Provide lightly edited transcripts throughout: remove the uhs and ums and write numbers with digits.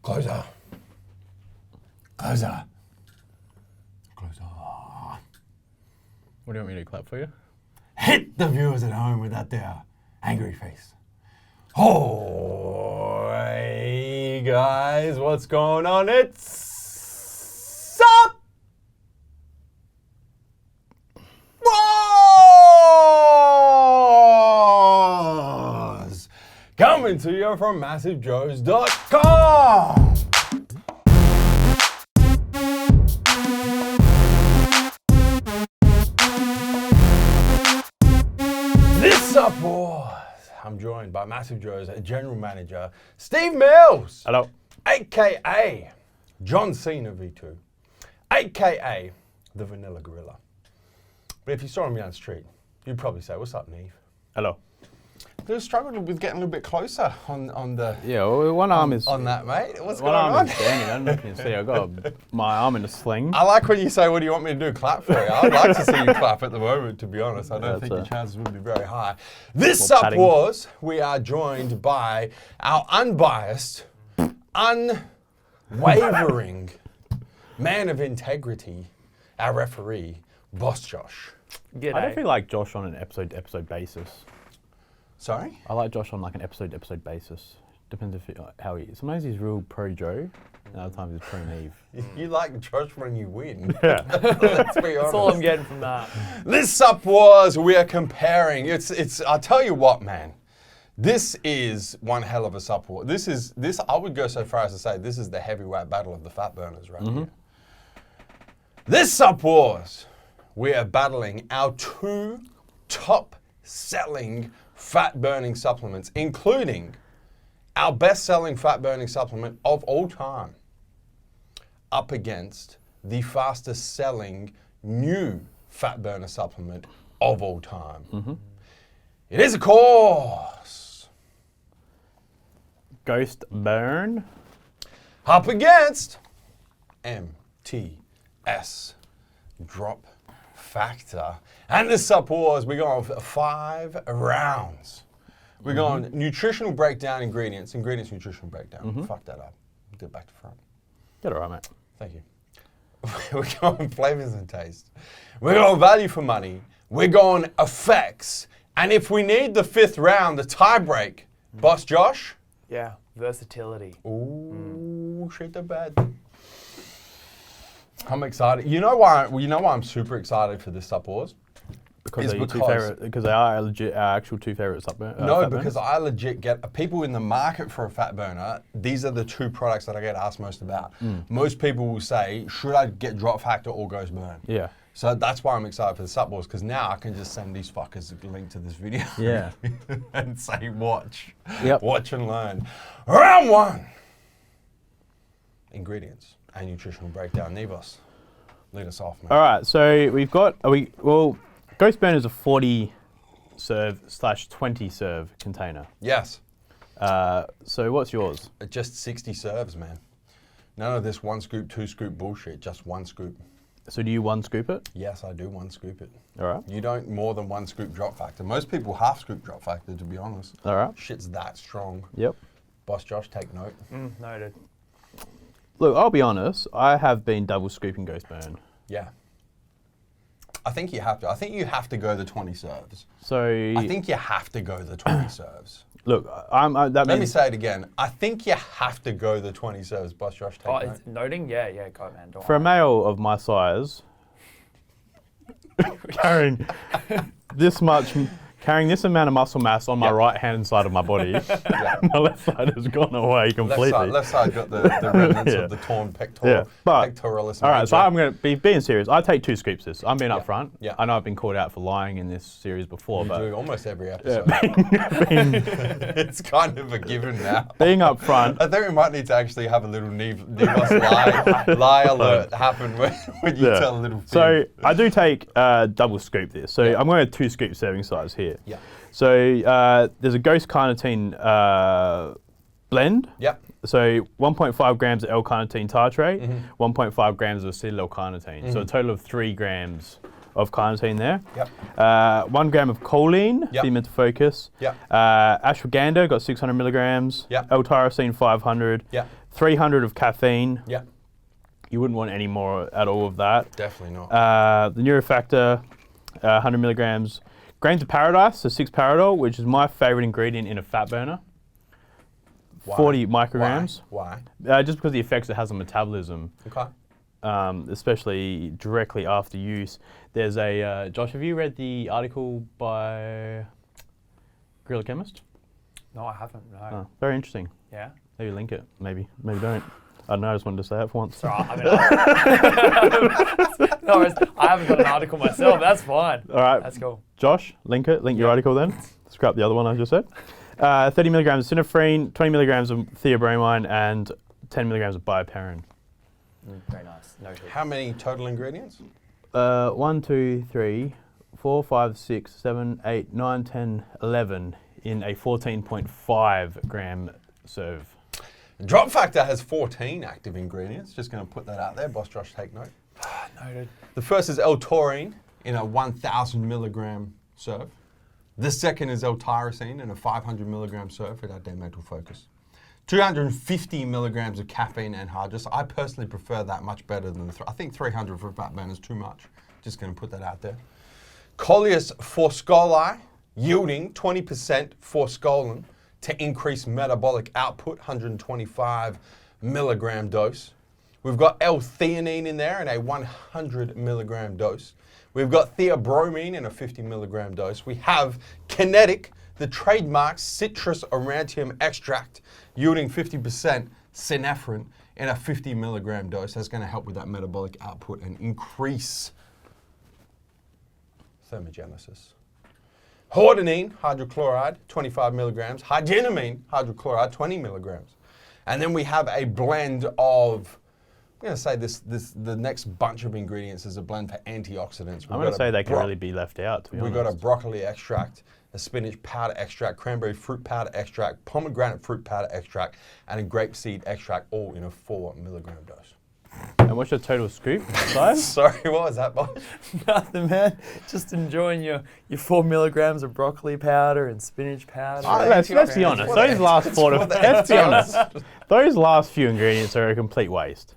Closer. Closer. Closer. What do you want me to clap for you? Hit the viewers at home with that there angry face. Oh, hey guys, what's going on? It's Sup Wars! Coming to you from MassiveJoes.com! Sup Wars. I'm joined by MassiveJoes General Manager Steve Mills. Hello. AKA John Cena V2. AKA the Vanilla Gorilla. But if you saw me on the street, you'd probably say, "What's up, Neve?" Hello. They're struggling with getting a little bit closer on the Yeah, well, one arm is on that, mate. What's one going arm on? is standing. I don't know if you can see. I got my arm in a sling. I like when you say, "What do you want me to do? Clap for you?" I'd like to see you clap at the moment, to be honest. I don't think your chances would be very high. This Sup Wars, we are joined by our unbiased, unwavering man of integrity, our referee, Boss Josh. I don't feel like Josh on an episode basis. Sorry? I like Josh on like an episode basis. Depends if how he is. Sometimes he's real pro Joe, and other times he's pro Neve. You like Josh when you win. Yeah. Let's be honest. That's all I'm getting from that. This Sup Wars, we are comparing. It's. I'll tell you what, man. This is one hell of a Sup War. This. I would go so far as to say this is the heavyweight battle of the fat burners right here. This Sup Wars, we are battling our two top-selling fat-burning supplements, including our best-selling fat-burning supplement of all time, up against the fastest-selling new fat burner supplement of all time. It is, of course, Ghost Burn. up against MTS Drop Factor. And this Sup Wars, we're going for 5 rounds. We're going nutritional breakdown, ingredients, nutritional breakdown. Fuck that up. Do it back to front. Get it right, mate. Thank you. We're going flavors and taste. We're going value for money. We're going effects. And if we need the 5th round, the tie break, Boss Josh. Yeah, versatility. Ooh, shit the bed. I'm excited. You know why I'm super excited for this Sup Wars? Because they are legit our actual two favorite supplements. No, because I legit get people in the market for a fat burner. These are the two products that I get asked most about. Most people will say, "Should I get Drop Factor or Ghost Burn?" Yeah. So that's why I'm excited for the Sup Wars, because now I can just send these fuckers a link to this video. Yeah. And say, "Watch." Yep. Watch and learn. Round 1. Ingredients and nutritional breakdown. Nevos, lead us off, man. All right. So we've got Ghost Burn is a 40 serve/20 serve container. Yes. So what's yours? Just 60 serves, man. None of this 1 scoop, 2 scoop bullshit. Just 1 scoop. So do you 1 scoop it? Yes, I do 1 scoop it. All right. You don't more than 1 scoop Drop Factor. Most people half scoop Drop Factor, to be honest. All right. Shit's that strong. Yep. Boss Josh, take note. Noted. Look, I'll be honest. I have been double scooping Ghost Burn. Yeah. I think you have to. I think you have to go the 20 serves. So I think you have to go the 20 serves. Look, Let me say it again. I think you have to go the 20 serves. Boss Josh, take note. It's noting? Yeah, go, man. Don't for a worry. male of my size, carrying this amount of muscle mass on my right hand side of my body, my left side has gone away completely. Left side got the remnants of the torn pectoralis. All right, so I'm going to be being serious. I take 2 scoops this. I'm being upfront. Yeah. I know I've been called out for lying in this series before, You but do almost every episode. It's kind of a given now. being upfront. I think we might need to actually have a little Nevos lie alert happen when you tell a little fib. So I do take double scoop this. So I'm going to 2 scoop serving size here. Yeah. So there's a Ghost Carnitine blend. Yep. So 1.5 grams of L-carnitine tartrate, 1.5 grams of acetyl-L-carnitine. So a total of 3 grams of carnitine there. Yep. 1 gram of choline, Yep. for your mental focus. Yep. Ashwagandha got 600 milligrams. Yep. L-tyrosine 500. Yep. 300 of caffeine. Yep. You wouldn't want any more at all of that. Definitely not. The Neurofactor, 100 milligrams. Grains of Paradise, so 6-paradol, which is my favorite ingredient in a fat burner. Why? 40 micrograms. Why? Just because of the effects it has on metabolism, Okay. especially directly after use. There's a, Josh, have you read the article by Guerrilla Chemist? No, I haven't. No. Oh, very interesting. Yeah. Maybe link it, maybe don't. I don't know, I just wanted to say that for once. So I mean, no worries. I haven't got an article myself. That's fine. All right. That's cool. Josh, link it. Link your article then. Scrap the other one I just said. 30 milligrams of synephrine, 20 milligrams of theobromine, and 10 milligrams of bioperin. Very nice. Noted. How many total ingredients? 1, 2, 3, 4, 5, 6, 7, 8, 9, 10, 11 in a 14.5 gram serve. Drop Factor has 14 active ingredients. Just going to put that out there. Boss Josh, take note. Noted. The first is L-taurine in a 1,000 milligram serve. The second is L-tyrosine in a 500 milligram serve for that day mental focus. 250 milligrams of caffeine anhydrous. I personally prefer that much better than I think 300 for fat burn is too much. Just going to put that out there. Coleus forskolli, yielding 20% forskolin to increase metabolic output, 125 milligram dose. We've got L-theanine in there in a 100 milligram dose. We've got theobromine in a 50 milligram dose. We have Kinetic, the trademark citrus aurantium extract, yielding 50% synephrine in a 50 milligram dose. That's going to help with that metabolic output and increase thermogenesis. Hordenine hydrochloride, 25 milligrams. Hygenamine hydrochloride, 20 milligrams. And then we have a blend of, I'm going to say the next bunch of ingredients is a blend for antioxidants. I'm going to say they can really be left out, to be honest. We've got a broccoli extract, a spinach powder extract, cranberry fruit powder extract, pomegranate fruit powder extract, and a grapeseed extract, all in a 4 milligram dose. And what's your total scoop size? Sorry, what was that, boss? Nothing, man. Just enjoying your 4 milligrams of broccoli powder and spinach powder. Let's be honest. Those last let's be honest. Those last few ingredients are a complete waste.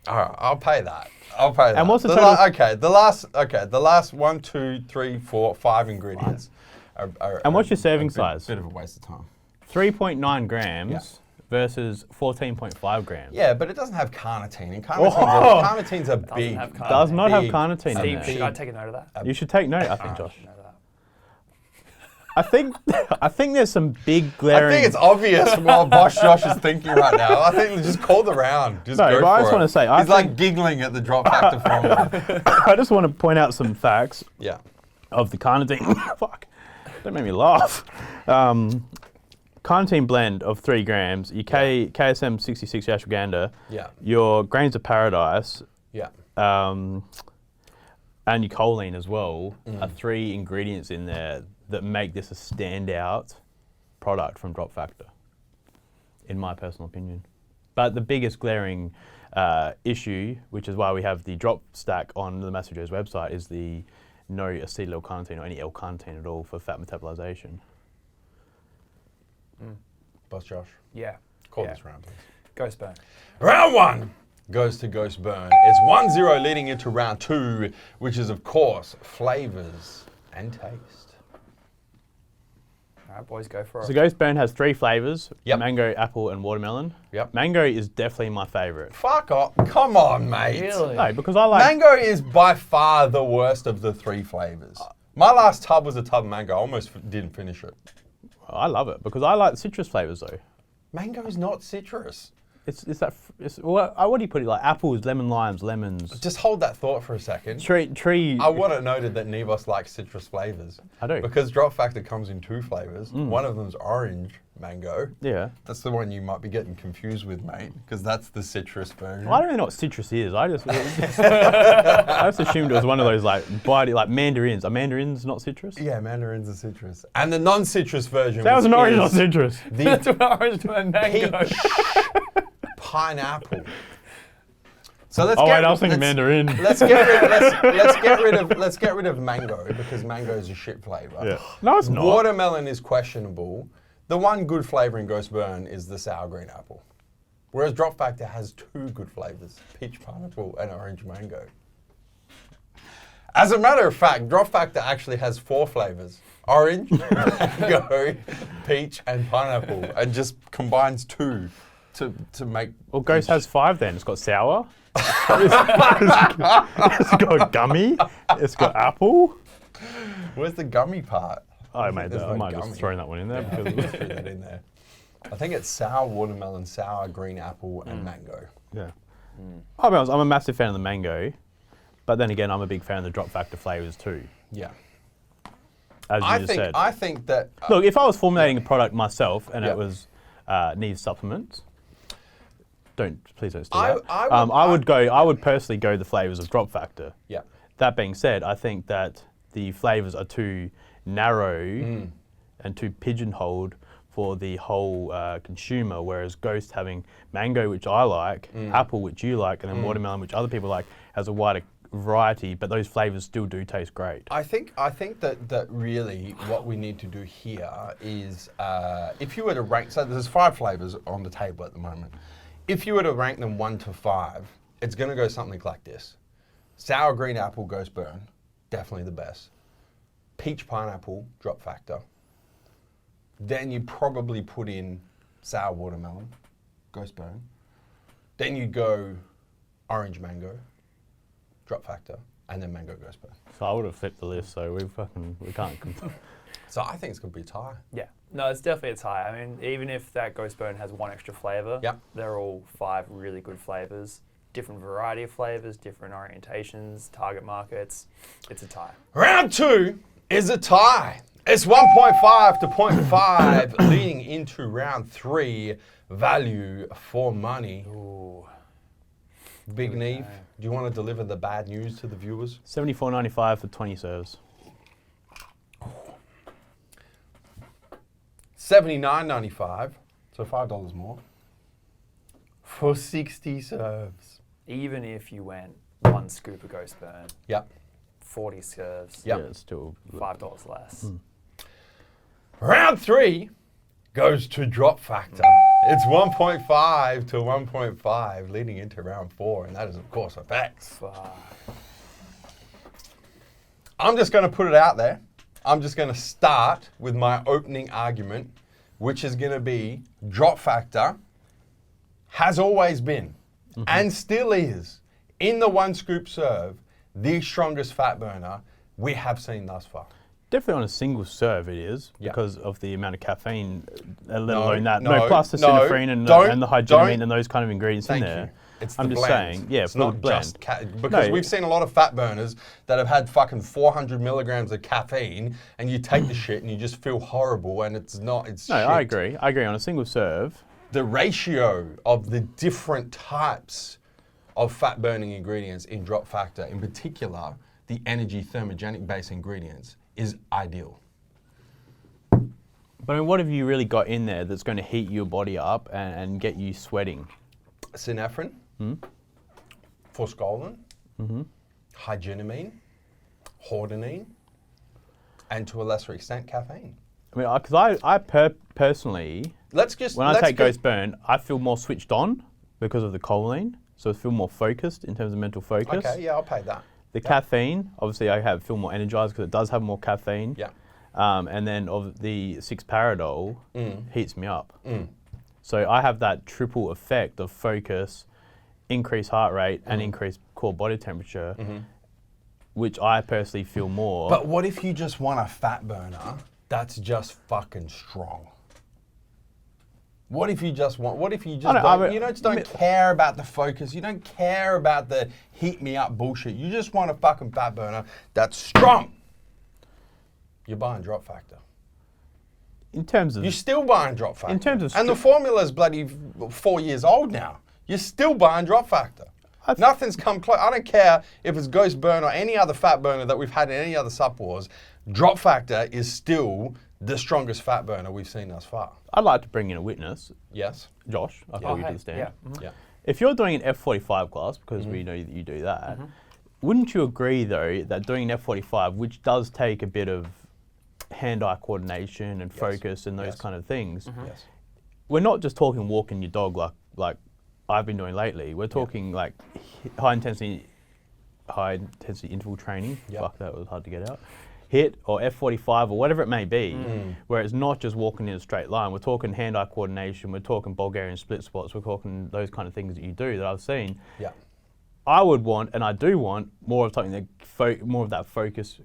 All right, I'll pay that. I'll pay that. And what's the total? The last 1, 2, 3, 4, 5 ingredients. And what's your serving size? Bit of a waste of time. 3.9 grams versus 14.5 grams. Yeah, but it doesn't have carnitine, and carnitine's a big. Does not have carnitine in Steve, there. should I take a note of that? You should take note, I think, Josh. Note of that. I think there's some big glaring. I think it's obvious what Boss Josh is thinking right now. I think just call the round. Just No, go but I for just it. want to say, He's like giggling at the drop factor formula. I just want to point out some facts Yeah. of the carnitine. Fuck, don't make me laugh. Carnitine blend of 3 grams, your KSM 66 ashwagandha, your grains of paradise, and your choline as well are 3 ingredients in there that make this a standout product from Drop Factor, in my personal opinion. But the biggest glaring issue, which is why we have the drop stack on the MassiveJoes website, is the no acetyl L-carnitine or any L-carnitine at all for fat metabolization. Boss Josh. Yeah. Call this round, please. Ghost burn. Round 1 goes to Ghost Burn. It's 1-0 leading into round 2, which is, of course, flavors and taste. All right, boys, go for it. So Ghost Burn has 3 flavors, Yep. mango, apple, and watermelon. Yep. Mango is definitely my favorite. Fuck off. Come on, mate. Really? No, because I like... Mango is by far the worst of the 3 flavors. My last tub was a tub of mango. I almost didn't finish it. I love it because I like citrus flavors though. Mango is not citrus. What do you put it like? Apples, limes, lemons. Just hold that thought for a second. Tree. I want it noted that Nevos likes citrus flavors. I do. Because Drop Factor comes in 2 flavors. One of them's orange mango. Yeah. That's the one you might be getting confused with, mate, because that's the citrus version. I don't really know what citrus is. I just assumed it was one of those like mandarins. Are mandarins not citrus? Yeah, mandarins are citrus. And the non-citrus version That was an orange, is not citrus. That's what orange to a mango. peach pineapple. So let's I was thinking mandarin. Let's get rid of mango because mango is a shit flavor. Yeah. No, it's not. Watermelon is questionable. The one good flavor in Ghost Burn is the sour green apple. Whereas Drop Factor has 2 good flavors, peach pineapple and orange mango. As a matter of fact, Drop Factor actually has 4 flavors. Orange, mango, peach and pineapple, and just combines 2 to make... Well, Ghost has 5 then. It's got sour. It's got gummy. It's got apple. Where's the gummy part? I might have just thrown that one in there. Threw that in there. I think it's sour watermelon, sour green apple, and mango. Yeah. I'll be honest, I'm a massive fan of the mango, but then again, I'm a big fan of the Drop Factor flavors too. Yeah. As you just said. I think that... Look, if I was formulating a product myself and it was needs supplements, please don't steal that. I would personally go the flavors of Drop Factor. Yeah. That being said, I think that the flavors are too narrow and too pigeonholed for the whole consumer, whereas Ghost having mango, which I like, apple, which you like, and then watermelon, which other people like, has a wider variety, but those flavors still do taste great. I think that really what we need to do here is, if you were to rank, so there's 5 flavors on the table at the moment. If you were to rank them 1 to 5, it's going to go something like this. Sour green apple, Ghost Burn, definitely the best. Peach pineapple, Drop Factor. Then you probably put in sour watermelon, Ghost Burn. Then you go orange mango, Drop Factor, and then mango Ghost Burn. So I would have flipped the list, so we can't. So I think it's going to be a tie. Yeah. No, it's definitely a tie. I mean, even if that Ghost Burn has 1 extra flavor, they're all 5 really good flavors. Different variety of flavors, different orientations, target markets. It's a tie. Round 2 is a tie. It's 1.5 to 0.5 leading into round 3. Value for money. Ooh. Big Neve, do you want to deliver the bad news to the viewers? $74.95 for 20 serves. $79.95, so $5 more, for 60 serves. Even if you went 1 scoop of Ghost Burn. Yep. 40 serves. Yep. Yeah, it's still $5 less. Round 3 goes to Drop Factor. It's 1.5 to 1.5 leading into round 4, and that is, of course, effects. I'm just going to put it out there. I'm just going to start with my opening argument, which is going to be Drop Factor has always been and still is, in the 1 scoop serve, the strongest fat burner we have seen thus far. Definitely on a single serve it is, because of the amount of caffeine, let alone that. Plus the cinnamon and the hygienamine and those kind of ingredients in there. It's I'm just saying, yeah, it's not just because we've seen a lot of fat burners that have had fucking 400 milligrams of caffeine, and you take the shit and you just feel horrible, and it's not. It's no, shit. I agree. I agree on a single serve. The ratio of the different types of fat burning ingredients in Drop Factor, in particular the energy thermogenic based ingredients, is ideal. But I mean, what have you really got in there that's going to heat your body up and get you sweating? Synephrine, forskolin, hygienamine, hordenine, and to a lesser extent, caffeine. I mean, because I personally, when I take Ghost Burn, I feel more switched on because of the choline, so I feel more focused in terms of mental focus. Okay, yeah, I'll pay that. The caffeine, obviously, I feel more energized because it does have more caffeine. Yeah. And then of the 6-paradol heats me up. So I have that triple effect of focus, increased heart rate, and increased core body temperature, which I personally feel more. But what if you just want a fat burner that's just fucking strong? What if you just don't care about the focus, you don't care about the heat me up bullshit, you just want a fucking fat burner that's strong? You're buying Drop Factor. In terms of... You're still buying Drop Factor. In terms of... And the formula's bloody 4 years old now. You're still buying Drop Factor. Nothing's come close. I don't care if it's Ghost Burn or any other fat burner that we've had in any other Supp Wars. Drop Factor is still the strongest fat burner we've seen thus far. I'd like to bring in a witness. Yes. Josh, I thought you did stand. Yeah. If you're doing an F45 class, because we know that you do that, wouldn't you agree though that doing an F45, which does take a bit of hand-eye coordination and focus and those kind of things, we're not just talking walking your dog like I've been doing lately. We're talking like high intensity interval training. Fuck, that was hard to get out. HIIT or F45 or whatever it may be, where it's not just walking in a straight line. We're talking hand-eye coordination. We're talking Bulgarian split squats. We're talking those kind of things that you do that I've seen. Yeah. I would want, and I do want, more of something that more of that focus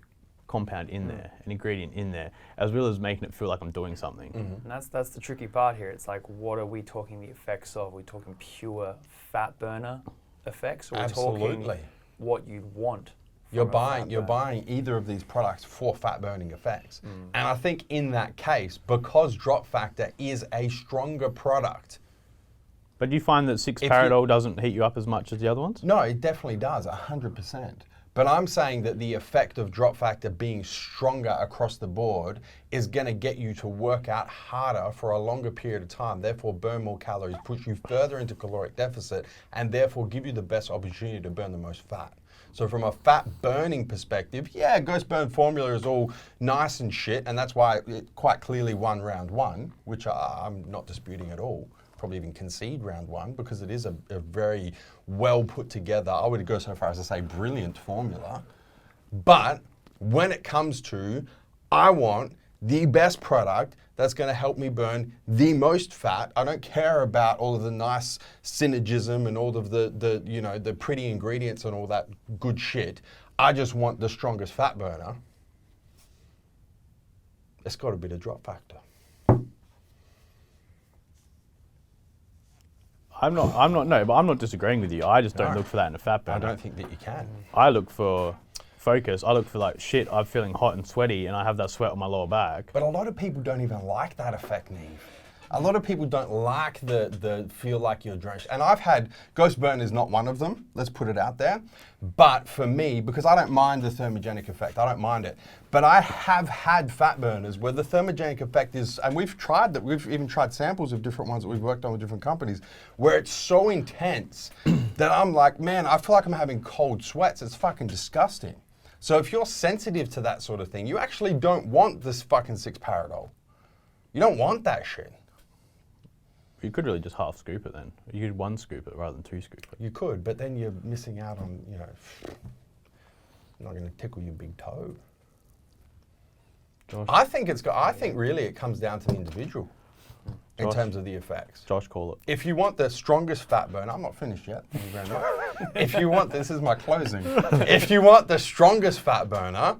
compound in there, an ingredient in there, as well as making it feel like I'm doing something. And that's the tricky part here. It's like, what are we talking the effects of? Are we talking pure fat burner effects, or are we talking what you'd want? You're buying either of these products for fat burning effects. And I think in that case, because Drop Factor is a stronger product. But do you find that 6-Paradol doesn't heat you up as much as the other ones? No, it definitely does, 100%. But I'm saying that the effect of Drop Factor being stronger across the board is going to get you to work out harder for a longer period of time, therefore burn more calories, push you further into caloric deficit, and therefore give you the best opportunity to burn the most fat. So from a fat burning perspective, yeah, Ghost Burn formula is all nice and shit, and that's why it quite clearly won round one, which I'm not disputing at all. Probably even concede round one, because it is a very well put together, I would go so far as to say brilliant formula. But when it comes to, I want the best product that's going to help me burn the most fat. I don't care about all of the nice synergism and all of the pretty ingredients and all that good shit. I just want the strongest fat burner. It's got a bit of Drop Factor. I'm not disagreeing with you. I just don't look for that in a fat burner. I don't think that you can. I look for focus. I look for like, shit, I'm feeling hot and sweaty and I have that sweat on my lower back. But a lot of people don't even like that effect, Neve. A lot of people don't like the feel like you're drenched. And I've had, Ghost Burn is not one of them, let's put it out there. But for me, because I don't mind the thermogenic effect, I don't mind it. But I have had fat burners where the thermogenic effect is, and we've tried that, we've even tried samples of different ones that we've worked on with different companies, where it's so intense that I'm like, man, I feel like I'm having cold sweats. It's fucking disgusting. So if you're sensitive to that sort of thing, you actually don't want this fucking 6-Paradol. You don't want that shit. You could really just half scoop it then. You could 1 scoop it rather than 2 scoop it. You could, but then you're missing out on, not going to tickle your big toe. Josh? I think really it comes down to the individual in terms of the effects. Josh, call it. If you want the strongest fat burner, I'm not finished yet. Thank you very much. If you want, this is my closing. If you want the strongest fat burner,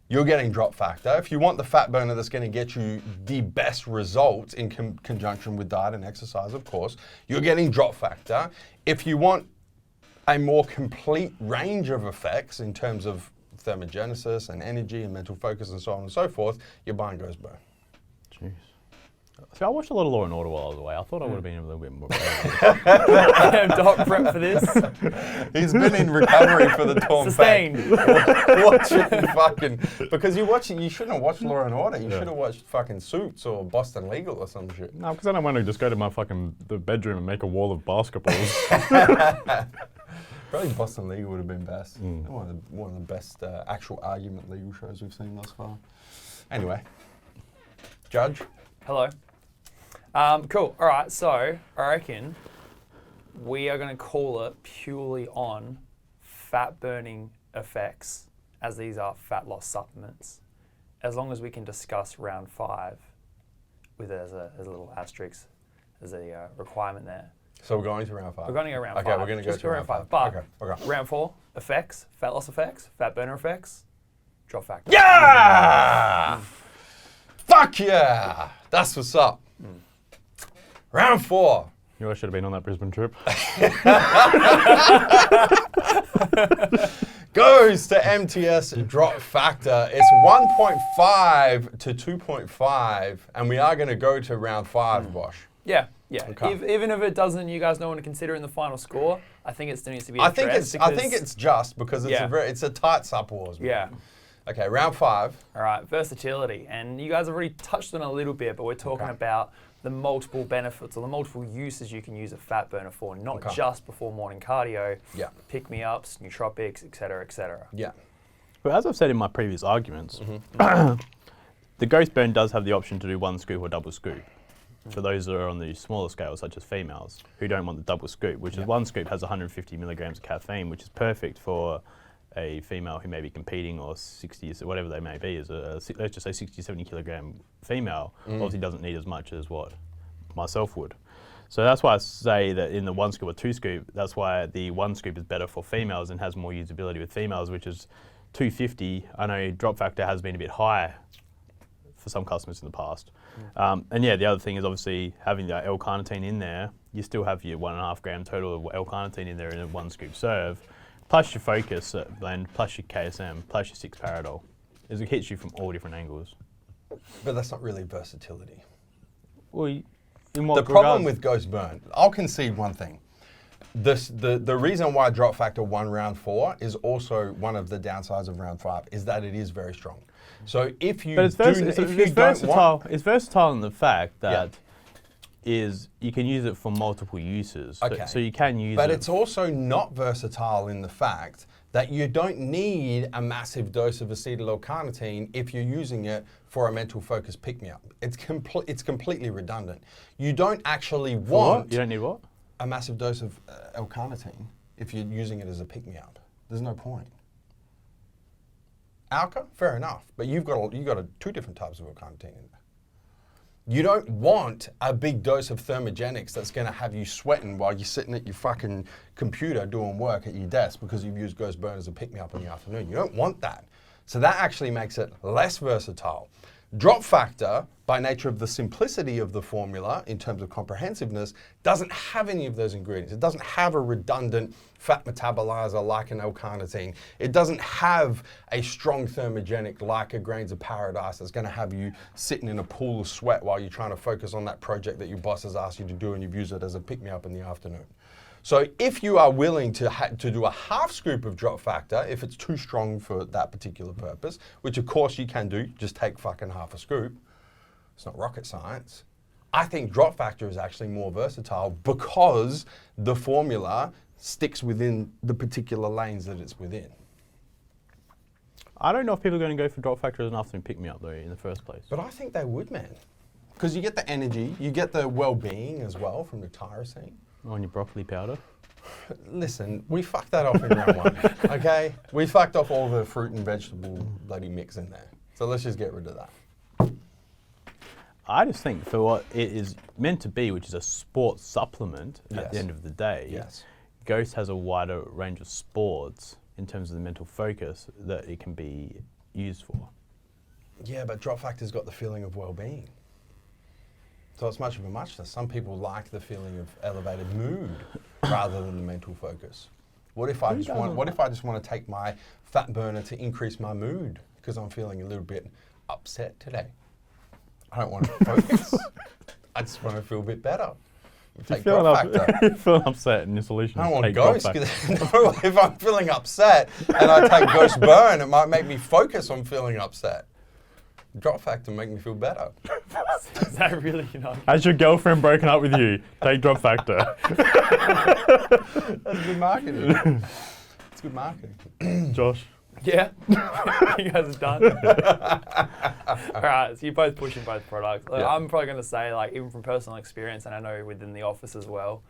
you're getting Drop Factor. If you want the fat burner that's going to get you the best results in conjunction with diet and exercise, of course, you're getting Drop Factor. If you want a more complete range of effects in terms of thermogenesis and energy and mental focus and so on and so forth, you're buying Ghost Burn. Jeez. See, I watched a lot of Law and Order while I was away. I thought I would have been a little bit more. Doc prep for this. He's been in recovery for the torn Sustained. Watching fucking, because you shouldn't have watched Law and Order. You should have watched fucking Suits or Boston Legal or some shit. No, because I don't want to just go to my the bedroom and make a wall of basketballs. Probably Boston Legal would have been best. One of the best actual argument legal shows we've seen thus far. Anyway, Judge. Hello. Cool. All right. So I reckon we are going to call it purely on fat burning effects, as these are fat loss supplements. As long as we can discuss round 5 with it as a little asterisk, as a requirement there. So we're going to round 5. We're going to go round 5. Okay, we're going to go to round 5. But okay. round 4, effects, fat loss effects, fat burner effects, Drop Factor. Yeah! Fuck yeah! That's what's up. Round 4. You know, I should have been on that Brisbane trip. Goes to MTS Drop Factor. It's 1.5 to 2.5, and we are going to go to round 5, Bosch. Yeah. Okay. Even if it doesn't, you guys don't want to consider in the final score, I think it still needs to be addressed. I think it's just because it's a tight Suppwars. Yeah. Okay, round 5. All right, versatility. And you guys have already touched on it a little bit, but we're talking about the multiple benefits or the multiple uses you can use a fat burner for, not just before morning cardio, pick-me-ups, nootropics, etc., etc. Yeah. But as I've said in my previous arguments, the Ghost Burn does have the option to do one scoop or double scoop. For those that are on the smaller scale, such as females, who don't want the double scoop, which is one scoop has 150 milligrams of caffeine, which is perfect for a female who may be competing, or 60, whatever they may be, let's just say 60, 70 kilogram female, obviously doesn't need as much as what myself would. So that's why I say that in the one scoop or two scoop, that's why the one scoop is better for females and has more usability with females, which is 250. I know drop factor has been a bit high for some customers in the past. And yeah, the other thing is obviously having the L-carnitine in there, you still have your 1.5 gram total of L-carnitine in there in a one scoop serve, plus your focus blend, plus your KSM, plus your 6-paradol. It hits you from all different angles. But that's not really versatility. Well, in what the problem with Ghost Burn, I'll concede one thing. The reason why drop factor won round 4 is also one of the downsides of round 5 is that it is very strong. So if you it's versatile in the fact that is you can use it for multiple uses. Okay. So you can use it. But it's also not versatile in the fact that you don't need a massive dose of acetyl-L-carnitine if you're using it for a mental focus pick-me-up. It's completely redundant. You don't actually want... You don't need what? A massive dose of L-carnitine if you're using it as a pick-me-up. There's no point. Alka, fair enough, but you've got two different types of L-carnitine in there. You don't want a big dose of thermogenics that's going to have you sweating while you're sitting at your fucking computer doing work at your desk because you've used Ghost Burn as a pick-me-up in the afternoon. You don't want that. So that actually makes it less versatile. Drop factor, by nature of the simplicity of the formula in terms of comprehensiveness, doesn't have any of those ingredients. It doesn't have a redundant fat metabolizer like an L-carnitine. It doesn't have a strong thermogenic like a Grains of Paradise that's going to have you sitting in a pool of sweat while you're trying to focus on that project that your boss has asked you to do and you've used it as a pick-me-up in the afternoon. So if you are willing to do a half scoop of drop factor, if it's too strong for that particular purpose, which of course you can do, just take fucking half a scoop. It's not rocket science. I think drop factor is actually more versatile because the formula sticks within the particular lanes that it's within. I don't know if people are going to go for drop factor as an afternoon pick-me-up though in the first place. But I think they would, man. Because you get the energy, you get the well-being as well from the tyrosine. On your broccoli powder? Listen, we fucked that off in round 1, okay? We fucked off all the fruit and vegetable bloody mix in there. So let's just get rid of that. I just think for what it is meant to be, which is a sports supplement at the end of the day, Ghost has a wider range of sports in terms of the mental focus that it can be used for. Yeah, but drop factor's got the feeling of well-being. So it's much of a muchness. Some people like the feeling of elevated mood rather than the mental focus. What if I just want to take my fat burner to increase my mood because I'm feeling a little bit upset today? I don't want to focus. I just want to feel a bit better. Take drop factor. You're feeling upset and your solution is take Ghost. Drop factor. No, if I'm feeling upset and I take Ghost Burn, it might make me focus on feeling upset. Drop factor make me feel better. Is that really, Has your girlfriend broken up with you? Take drop factor. That's good marketing. It's good marketing. Josh? Yeah? You guys are done? Alright, so you're both pushing both products. I'm probably going to say, even from personal experience, and I know within the office as well,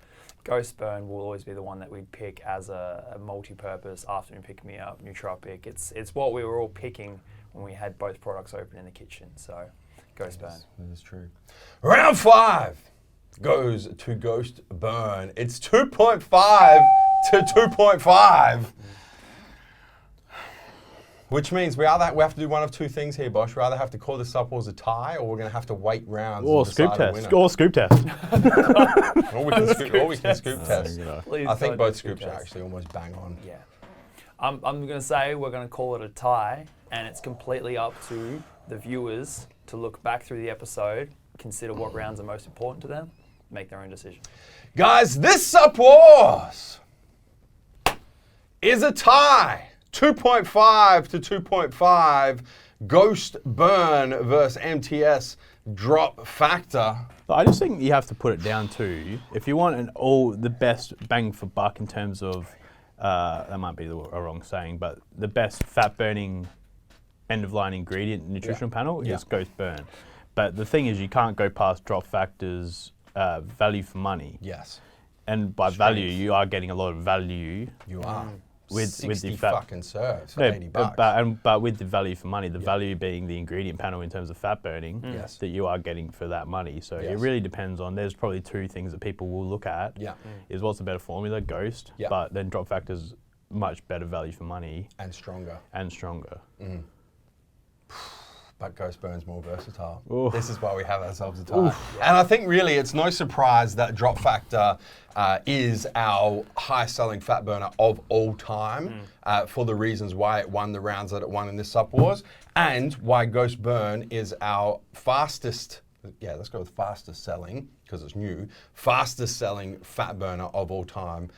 Ghost Burn will always be the one that we'd pick as a multi-purpose afternoon pick-me-up, nootropic. It's what we were all picking when we had both products open in the kitchen. So, Ghost Burn. That is true. Round 5 goes to Ghost Burn. It's 2.5 to 2.5. Which means we have to do one of two things here, Bosch. We either have to call the Supp Wars a tie, or we're going to have to wait rounds or and scoop decide test. a winner. Or scoop test. Or we can scoop test. I think both scoops are actually almost bang on. Yeah. I'm going to say we're going to call it a tie, and it's completely up to the viewers to look back through the episode, consider what rounds are most important to them, make their own decision. Guys, this Supp Wars is a tie. 2.5 to 2.5. Ghost Burn versus MTS Drop Factor. But I just think you have to put it down to, if you want the best bang for buck in terms of, that might be a wrong saying, but the best fat burning end of line ingredient nutritional panel is Ghost Burn. But the thing is, you can't go past drop factors value for money. Yes. And by value, you are getting a lot of value. You are. With 60 the fat fucking serves for 80 bucks. But with the value for money, the value being the ingredient panel in terms of fat burning that you are getting for that money. So it really depends on, there's probably two things that people will look at. Is what's the better formula, Ghost, but then drop factors, much better value for money. And stronger. But Ghost Burn's more versatile. Ooh. This is why we have ourselves a tie. And I think really it's no surprise that Drop Factor is our highest selling fat burner of all time for the reasons why it won the rounds that it won in this Supp Wars, and why Ghost Burn is our fastest, let's go with fastest selling, because it's new, fastest selling fat burner of all time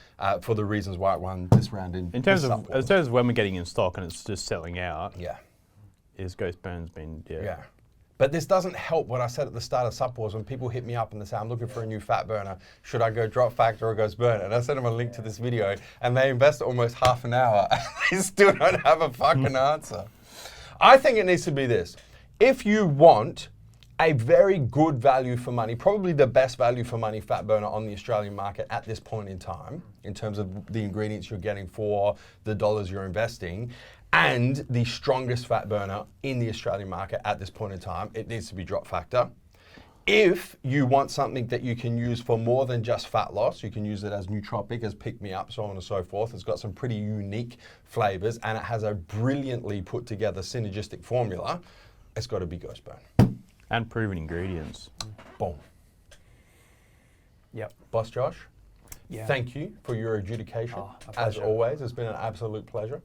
for the reasons why it won this round in terms of when we're getting in stock and it's just selling out. Is Ghost Burn's been, But this doesn't help what I said at the start of Supp Wars when people hit me up and they say, I'm looking for a new fat burner. Should I go Drop Factor or Ghost Burn? And I sent them a link to this video and they invest almost half an hour and they still don't have a fucking answer. I think it needs to be this. If you want a very good value for money, probably the best value for money fat burner on the Australian market at this point in time, in terms of the ingredients you're getting for the dollars you're investing, and the strongest fat burner in the Australian market at this point in time, it needs to be Drop Factor. If you want something that you can use for more than just fat loss, you can use it as nootropic, as pick-me-up, so on and so forth. It's got some pretty unique flavors and it has a brilliantly put together synergistic formula. It's got to be Ghost Burn. And proven ingredients. Boom. Boss Josh, thank you for your adjudication. As always, it's been an absolute pleasure.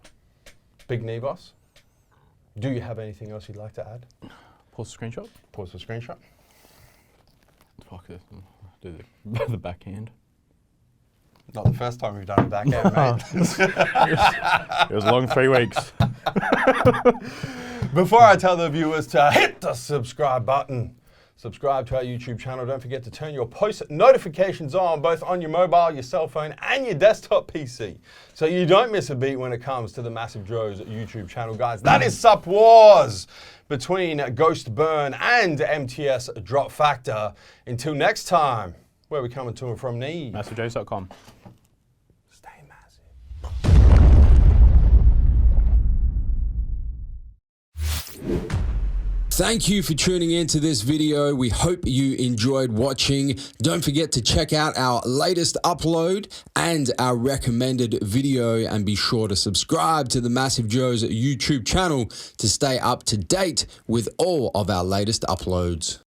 Big knee boss, do you have anything else you'd like to add? Pause the screenshot. Pause the screenshot. Fuck this. Do the backhand. Not the first time we've done a backhand, mate. It was a long 3 weeks. Before I tell the viewers to hit the subscribe button, subscribe to our YouTube channel. Don't forget to turn your post notifications on, both on your mobile, your cell phone, and your desktop PC, so you don't miss a beat when it comes to the MassiveJoes YouTube channel, guys. That is Supp Wars between Ghost Burn and MTS Drop Factor. Until next time, where are we coming to and from? MassiveJoes.com. Stay massive. Thank you for tuning into this video. We hope you enjoyed watching. Don't forget to check out our latest upload and our recommended video, and be sure to subscribe to the MassiveJoes YouTube channel to stay up to date with all of our latest uploads.